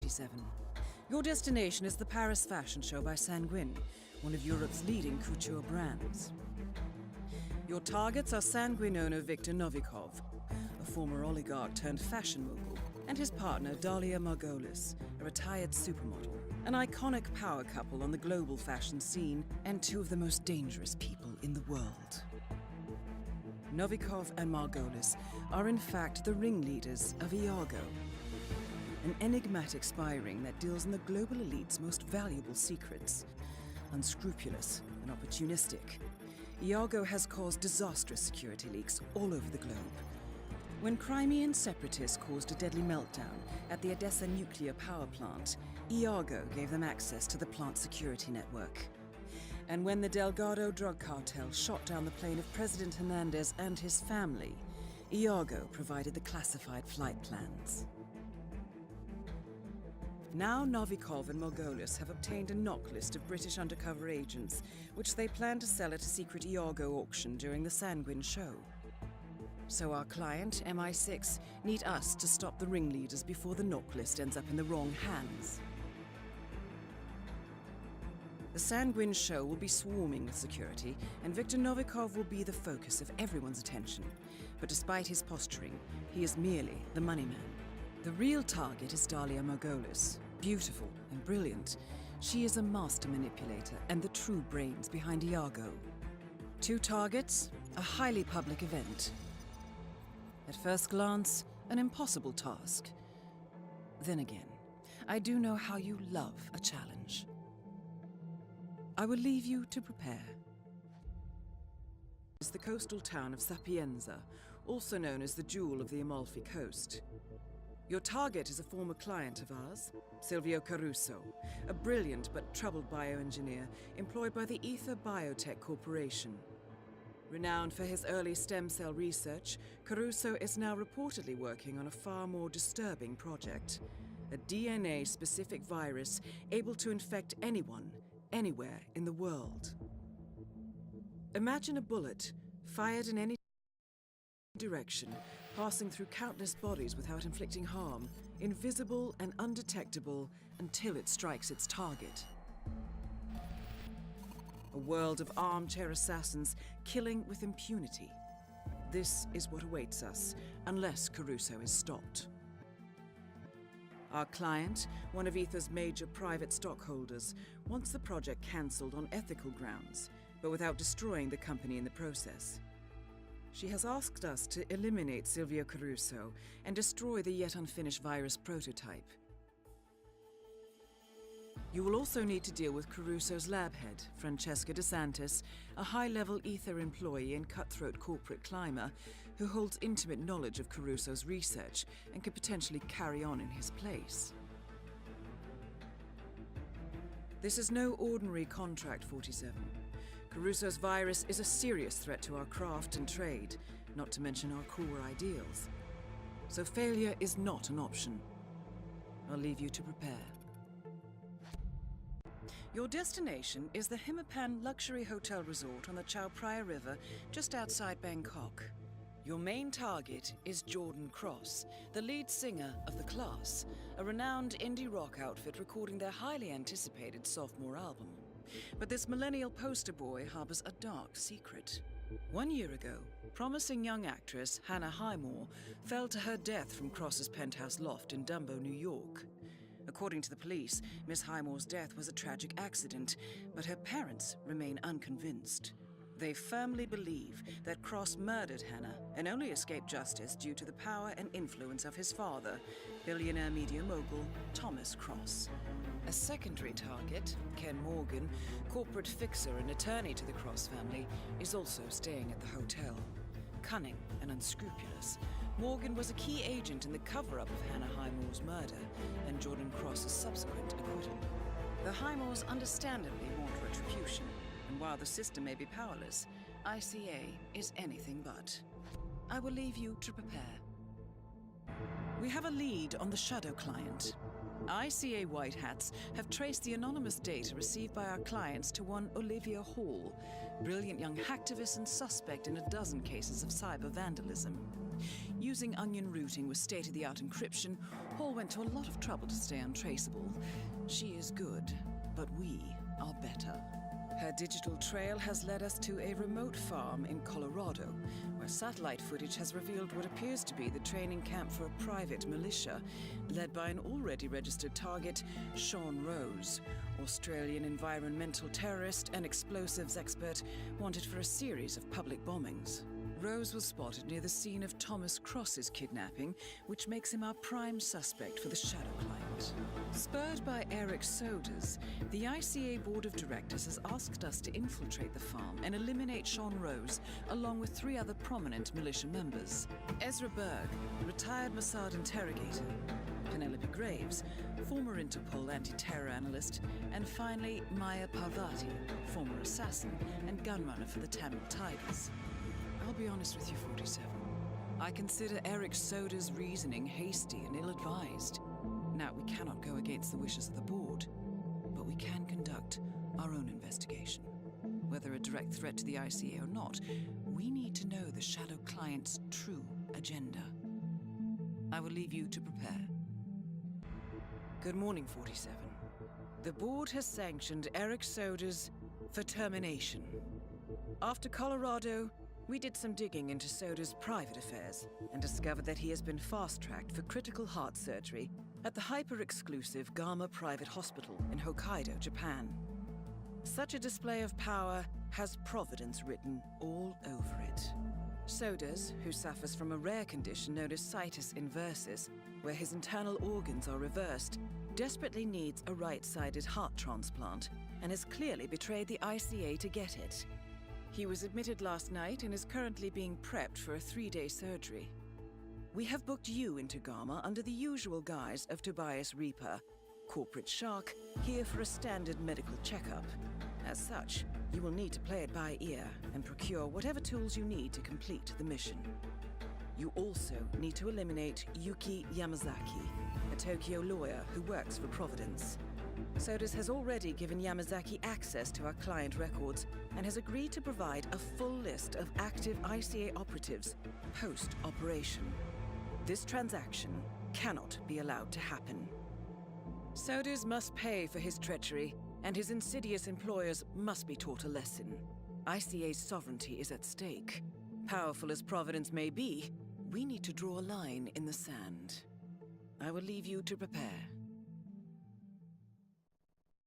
47. Your destination is the Paris Fashion Show by Sanguine, one of Europe's leading couture brands. Your targets are Sanguine owner Viktor Novikov, a former oligarch turned fashion mogul, and his partner Dalia Margolis, a retired supermodel, an iconic power couple on the global fashion scene and two of the most dangerous people in the world. Novikov and Margolis are in fact the ringleaders of Iago, an enigmatic spy ring that deals in the global elite's most valuable secrets. Unscrupulous and opportunistic, Iago has caused disastrous security leaks all over the globe. When Crimean separatists caused a deadly meltdown at the Odessa nuclear power plant, Iago gave them access to the plant's security network. And when the Delgado drug cartel shot down the plane of President Hernandez and his family, Iago provided the classified flight plans. Now Novikov and Margolis have obtained a knock list of British undercover agents, which they plan to sell at a secret Iago auction during the Sanguine show. So our client, MI6, need us to stop the ringleaders before the knock list ends up in the wrong hands. The Sanguine show will be swarming with security, and Viktor Novikov will be the focus of everyone's attention. But despite his posturing, he is merely the money man. The real target is Dalia Margolis. Beautiful and brilliant, she is a master manipulator and the true brains behind Iago. Two targets, a highly public event. At first glance, an impossible task. Then again, I do know how you love a challenge. I will leave you to prepare. It's the coastal town of Sapienza, also known as the Jewel of the Amalfi Coast. Your target is a former client of ours, Silvio Caruso, a brilliant but troubled bioengineer employed by the Ether Biotech Corporation. Renowned for his early stem cell research, Caruso is now reportedly working on a far more disturbing project, a DNA-specific virus able to infect anyone, anywhere in the world. Imagine a bullet fired in any direction, passing through countless bodies without inflicting harm, invisible and undetectable until it strikes its target. A world of armchair assassins killing with impunity. This is what awaits us, unless Caruso is stopped. Our client, one of Ether's major private stockholders, wants the project cancelled on ethical grounds, but without destroying the company in the process. She has asked us to eliminate Silvio Caruso and destroy the yet unfinished virus prototype. You will also need to deal with Caruso's lab head, Francesca DeSantis, a high-level Ether employee and cutthroat corporate climber who holds intimate knowledge of Caruso's research and could potentially carry on in his place. This is no ordinary contract, 47. Caruso's virus is a serious threat to our craft and trade, not to mention our core ideals. So failure is not an option. I'll leave you to prepare. Your destination is the Himapan Luxury Hotel Resort on the Chao Phraya River, just outside Bangkok. Your main target is Jordan Cross, the lead singer of The Class, a renowned indie rock outfit recording their highly anticipated sophomore album. But this millennial poster boy harbors a dark secret. 1 year ago, promising young actress Hannah Highmore fell to her death from Cross's penthouse loft in Dumbo, New York. According to the police, Miss Highmore's death was a tragic accident, but her parents remain unconvinced. They firmly believe that Cross murdered Hannah and only escaped justice due to the power and influence of his father, billionaire media mogul Thomas Cross. A secondary target, Ken Morgan, corporate fixer and attorney to the Cross family, is also staying at the hotel. Cunning and unscrupulous, Morgan was a key agent in the cover-up of Hannah Highmore's murder and Jordan Cross's subsequent acquittal. The Highmores understandably want retribution, and while the system may be powerless, ICA is anything but. I will leave you to prepare. We have a lead on the Shadow client. ICA White Hats have traced the anonymous data received by our clients to one Olivia Hall, Brilliant young hacktivist and suspect in a dozen cases of cyber vandalism. Using onion routing with state-of-the-art encryption, Hall went to a lot of trouble to stay untraceable. She is good, but we are better. Her digital trail has led us to a remote farm in Colorado, where satellite footage has revealed what appears to be the training camp for a private militia, led by an already registered target, Sean Rose, Australian environmental terrorist and explosives expert wanted for a series of public bombings. Rose was spotted near the scene of Thomas Cross's kidnapping, which makes him our prime suspect for the Shadow Client. Spurred by Eric Soders, the ICA Board of Directors has asked us to infiltrate the farm and eliminate Sean Rose, along with 3 other prominent militia members. Ezra Berg, retired Mossad interrogator, Penelope Graves, former Interpol anti-terror analyst, and finally Maya Parvati, former assassin and gunrunner for the Tamil Tigers. I'll be honest with you, 47. I consider Eric Soda's reasoning hasty and ill-advised. Now, we cannot go against the wishes of the board, but we can conduct our own investigation. Whether a direct threat to the ICA or not, we need to know the Shadow Client's true agenda. I will leave you to prepare. Good morning, 47. The board has sanctioned Eric Soda's for termination. After Colorado, we did some digging into Soda's private affairs and discovered that he has been fast-tracked for critical heart surgery at the hyper-exclusive Gama Private Hospital in Hokkaido, Japan. Such a display of power has Providence written all over it. Sodas, who suffers from a rare condition known as situs inversus, where his internal organs are reversed, desperately needs a right-sided heart transplant and has clearly betrayed the ICA to get it. He was admitted last night and is currently being prepped for a 3-day surgery. We have booked you into Gama under the usual guise of Tobias Reaper, corporate shark, here for a standard medical checkup. As such, you will need to play it by ear and procure whatever tools you need to complete the mission. You also need to eliminate Yuki Yamazaki, a Tokyo lawyer who works for Providence. Sodas has already given Yamazaki access to our client records and has agreed to provide a full list of active ICA operatives post-operation. This transaction cannot be allowed to happen. Sodas must pay for his treachery, and his insidious employers must be taught a lesson. ICA's sovereignty is at stake. Powerful as Providence may be, we need to draw a line in the sand. I will leave you to prepare.